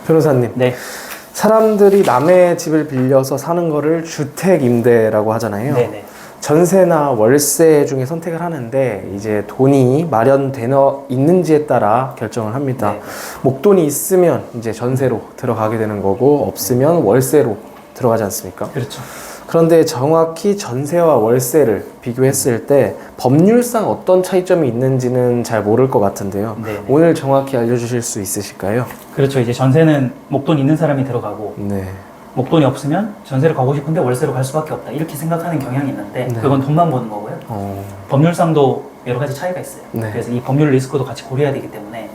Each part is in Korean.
변호사님, 네. 사람들이 남의 집을 빌려서 사는 거를 주택임대라고 하잖아요. 네네. 전세나 월세 중에 선택을 하는데 이제 돈이 마련되어 있는지에 따라 결정을 합니다. 네. 목돈이 있으면 이제 전세로 들어가게 되는 거고 없으면 월세로 들어가지 않습니까? 그렇죠. 그런데 정확히 전세와 월세를 비교했을 때 법률상 어떤 차이점이 있는지는 잘 모를 것 같은데요. 네네. 오늘 정확히 알려주실 수 있으실까요? 그렇죠. 이제 전세는 목돈 있는 사람이 들어가고 네. 목돈이 없으면 전세를 가고 싶은데 월세로 갈 수밖에 없다. 이렇게 생각하는 경향이 있는데 네. 그건 돈만 보는 거고요. 법률상도 여러 가지 차이가 있어요. 네. 그래서 이 법률 리스크도 같이 고려해야 되기 때문에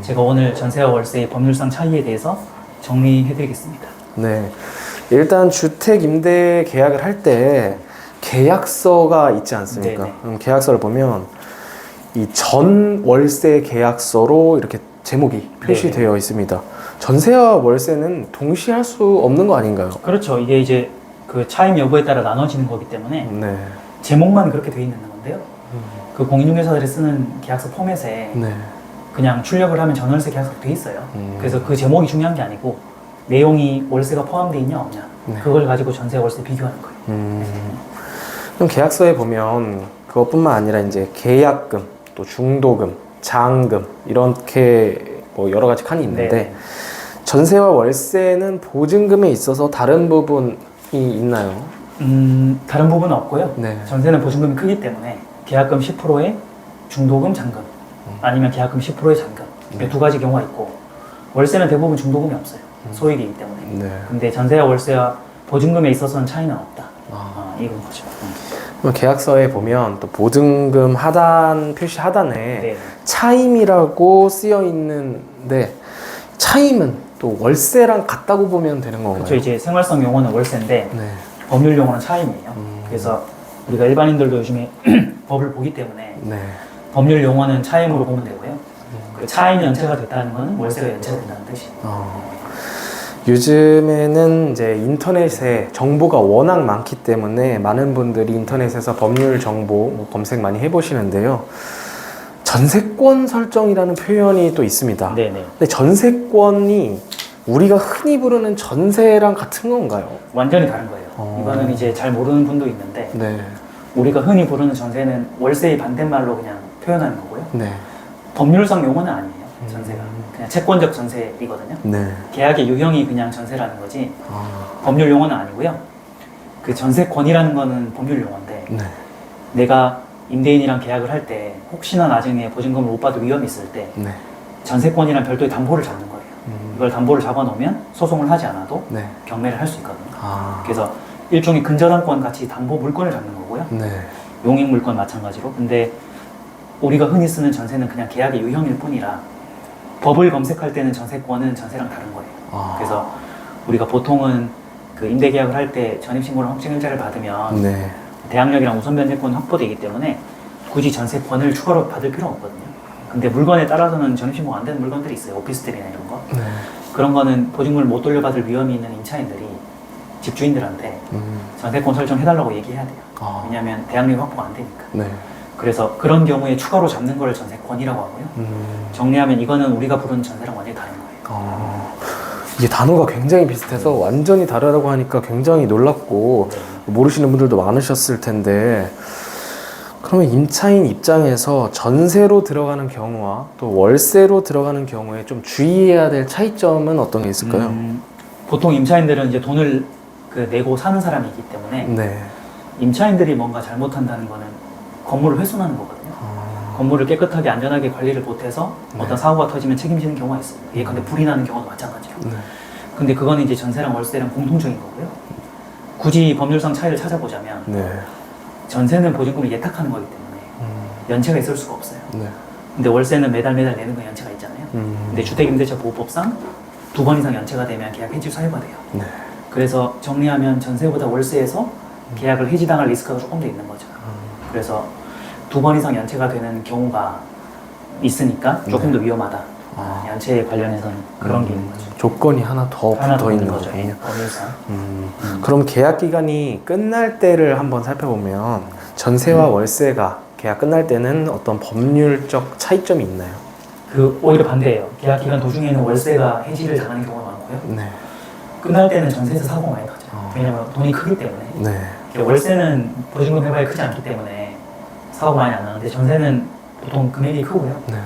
제가 오늘 전세와 월세의 법률상 차이에 대해서 정리해드리겠습니다. 네. 일단 주택 임대 계약을 할 때 계약서가 있지 않습니까? 네네. 그럼 계약서를 보면 이 전 월세 계약서로 이렇게 제목이 표시되어 있습니다. 전세와 월세는 동시에 할 수 없는 거 아닌가요? 그렇죠. 이게 이제 그 차임 여부에 따라 나눠지는 거기 때문에 네. 제목만 그렇게 돼 있는 건데요. 그 공인중개사들이 쓰는 계약서 포맷에 네. 그냥 출력을 하면 전월세 계약서로 돼 있어요. 그래서 그 제목이 중요한 게 아니고 내용이 월세가 포함되어 있냐 없냐 네. 그걸 가지고 전세 월세 비교하는 거예요. 그럼 계약서에 보면 그것뿐만 아니라 이제 계약금, 또 중도금, 장금 이렇게 뭐 여러 가지 칸이 있는데 네. 전세와 월세는 보증금에 있어서 다른 부분이 있나요? 다른 부분은 없고요. 네. 전세는 보증금이 크기 때문에 계약금 10%에 중도금, 잔금 아니면 계약금 10%의 잔금 네. 이 두 가지 경우가 있고 월세는 대부분 중도금이 없어요. 소액이기 때문에. 네. 근데 전세와 월세와 보증금에 있어서는 차이는 없다. 이건 거죠. 그럼 계약서에 보면 또 보증금 하단 표시 하단에 네. 차임이라고 쓰여 있는데 차임은 또 월세랑 같다고 보면 되는 건가요? 그렇죠. 이제 생활성 용어는 월세인데 네. 법률 용어는 차임이에요. 그래서 우리가 일반인들도 요즘에 법을 보기 때문에 네. 법률 용어는 차임으로 보면 되고요. 그 차임이 연체가 됐다는 것은 월세가 연체가 된다는 뜻이에요. 요즘에는 이제 인터넷에 정보가 워낙 많기 때문에 많은 분들이 인터넷에서 법률 정보 검색 많이 해보시는데요. 전세권 설정이라는 표현이 또 있습니다. 네네. 근데 전세권이 우리가 흔히 부르는 전세랑 같은 건가요? 완전히 다른 거예요. 이거는 이제 잘 모르는 분도 있는데 네. 우리가 흔히 부르는 전세는 월세의 반대말로 그냥 표현하는 거고요. 네. 법률상 용어는 아니에요. 전세가 그냥 채권적 전세이거든요. 네. 계약의 유형이 그냥 전세라는 거지 법률 용어는 아니고요. 그 전세권이라는 거는 법률 용어인데 네. 내가 임대인이랑 계약을 할 때 혹시나 나중에 보증금을 못 받을 위험이 있을 때 네. 전세권이랑 별도의 담보를 잡는 거예요. 이걸 담보를 잡아놓으면 소송을 하지 않아도 네. 경매를 할 수 있거든요. 그래서 일종의 근저당권 같이 담보 물권을 잡는 거고요. 네. 용익 물권 마찬가지로. 근데 우리가 흔히 쓰는 전세는 그냥 계약의 유형일 뿐이라 법을 검색할 때는 전세권은 전세랑 다른 거예요. 그래서 우리가 보통은 그 임대 계약을 할 때 전입신고랑 확정일자를 받으면 네. 대항력이랑 우선 변제권 확보되기 때문에 굳이 전세권을 추가로 받을 필요는 없거든요. 근데 물건에 따라서는 전입신고가 안 되는 물건들이 있어요. 오피스텔이나 이런 거. 네. 그런 거는 보증금을 못 돌려받을 위험이 있는 임차인들이 집주인들한테 전세권 설정해달라고 얘기해야 돼요. 왜냐하면 대항력이 확보가 안 되니까. 네. 그래서 그런 경우에 추가로 잡는 걸 전세권이라고 하고요. 정리하면 이거는 우리가 부르는 전세랑 완전히 다른 거예요. 이게 단어가 굉장히 비슷해서 완전히 다르다고 하니까 굉장히 놀랍고 모르시는 분들도 많으셨을 텐데 그러면 임차인 입장에서 전세로 들어가는 경우와 또 월세로 들어가는 경우에 좀 주의해야 될 차이점은 어떤 게 있을까요? 보통 임차인들은 이제 돈을 내고 사는 사람이기 때문에 네. 임차인들이 뭔가 잘못한다는 거는 건물을 훼손하는 거거든요. 건물을 깨끗하게 안전하게 관리를 못해서 어떤 사고가 터지면 책임지는 경우가 있어요. 예컨대 불이 나는 경우도 마찬가지로. 근데 그거는 이제 전세랑 월세랑 공통적인 거고요. 굳이 법률상 차이를 찾아보자면 네. 전세는 보증금을 예탁하는 거기 때문에 연체가 있을 수가 없어요. 네. 근데 월세는 매달 내는 거 연체가 있잖아요. 근데 주택임대차 보호법상 2번 이상 연체가 되면 계약 해지 사유가 돼요. 네. 그래서 정리하면 전세보다 월세에서 계약을 해지당할 리스크가 조금 더 있는 거죠. 그래서 2번 이상 연체가 되는 경우가 있으니까 조금 더 위험하다. 연체에 관련해서는 그런 게 있는 거죠. 조건이 하나 더 붙어 있는 거죠. 거군요. 법률상. 그럼 계약 기간이 끝날 때를 한번 살펴보면 전세와 월세가 계약 끝날 때는 어떤 법률적 차이점이 있나요? 오히려 반대예요. 계약 기간 도중에는 월세가 해지를 당하는 경우가 거고요. 네. 끝날 때는 전세에서 사고가 많이 터져요. 어. 왜냐면 돈이 크기 때문에. 네. 월세는 보증금 회바에 크지 않기 때문에 사고가 많이 안 나는데 전세는 보통 금액이 크고요. 네.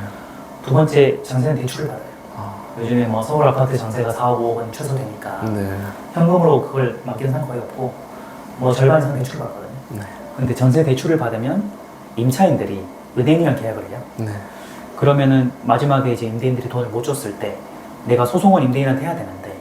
두 번째, 전세는 대출을 받아요. 아. 요즘에 뭐 서울 아파트 전세가 4억, 5억은 최소 되니까 네. 현금으로 그걸 맡기는 사람 거의 없고 뭐 절반 이상 대출을 받거든요. 네. 근데 전세 대출을 받으면 임차인들이 은행이랑 계약을 해요. 네. 그러면은 마지막에 이제 임대인들이 돈을 못 줬을 때 내가 소송을 임대인한테 해야 되는데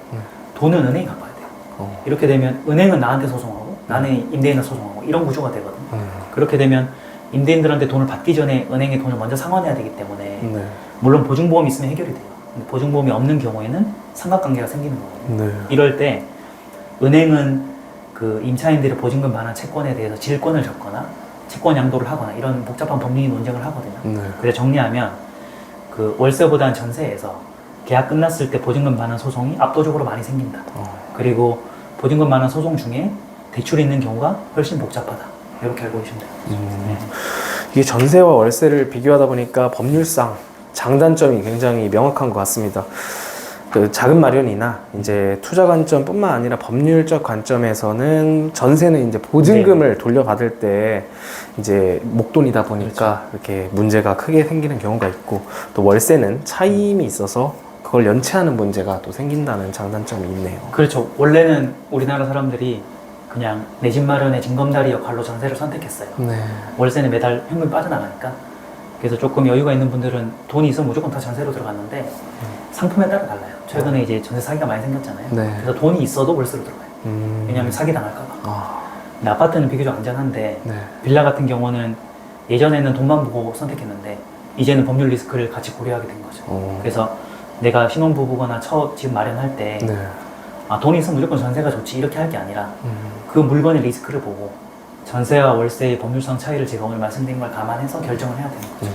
돈은 은행이 갚아야 돼요. 이렇게 되면 은행은 나한테 소송하고 나는 임대인한테 소송하고 이런 구조가 되거든요. 그렇게 되면 임대인들한테 돈을 받기 전에 은행에 돈을 먼저 상환해야 되기 때문에 네. 물론 보증보험이 있으면 해결이 돼요. 근데 보증보험이 없는 경우에는 삼각관계가 생기는 거거든요. 네. 이럴 때 은행은 그 임차인들의 보증금 반환 채권에 대해서 질권을 적거나 채권 양도를 하거나 이런 복잡한 법리 논쟁을 하거든요. 네. 그래서 정리하면 그 월세보다는 전세에서 계약 끝났을 때 보증금 반환 소송이 압도적으로 많이 생긴다. 그리고 보증금 반환 소송 중에 대출이 있는 경우가 훨씬 복잡하다. 이렇게 알고 계시면 돼요. 네. 이게 전세와 월세를 비교하다 보니까 법률상 장단점이 굉장히 명확한 것 같습니다. 그 자금 마련이나 이제 투자 관점뿐만 아니라 법률적 관점에서는 전세는 이제 보증금을 돌려받을 때 이제 목돈이다 보니까 이렇게 문제가 크게 생기는 경우가 있고, 또 월세는 차임이 있어서 그걸 연체하는 문제가 또 생긴다는 장단점이 있네요. 그렇죠. 원래는 우리나라 사람들이 그냥 내 집 마련의 징검다리 역할로 전세를 선택했어요. 네. 월세는 매달 현금이 빠져나가니까. 그래서 조금 여유가 있는 분들은 돈이 있으면 무조건 다 전세로 들어갔는데 상품에 따라 달라요. 최근에 이제 전세 사기가 많이 생겼잖아요. 네. 그래서 돈이 있어도 월세로 들어가요. 왜냐하면 사기 당할까봐. 아, 근데 아파트는 비교적 안전한데 네. 빌라 같은 경우는 예전에는 돈만 보고 선택했는데 이제는 법률 리스크를 같이 고려하게 된 거죠. 그래서 내가 신혼부부거나 첫 집 마련할 때 네. 아, 돈이 있으면 무조건 전세가 좋지 이렇게 할 게 아니라 그 물건의 리스크를 보고 전세와 월세의 법률상 차이를 제가 오늘 말씀드린 걸 감안해서 결정을 해야 되는 거죠.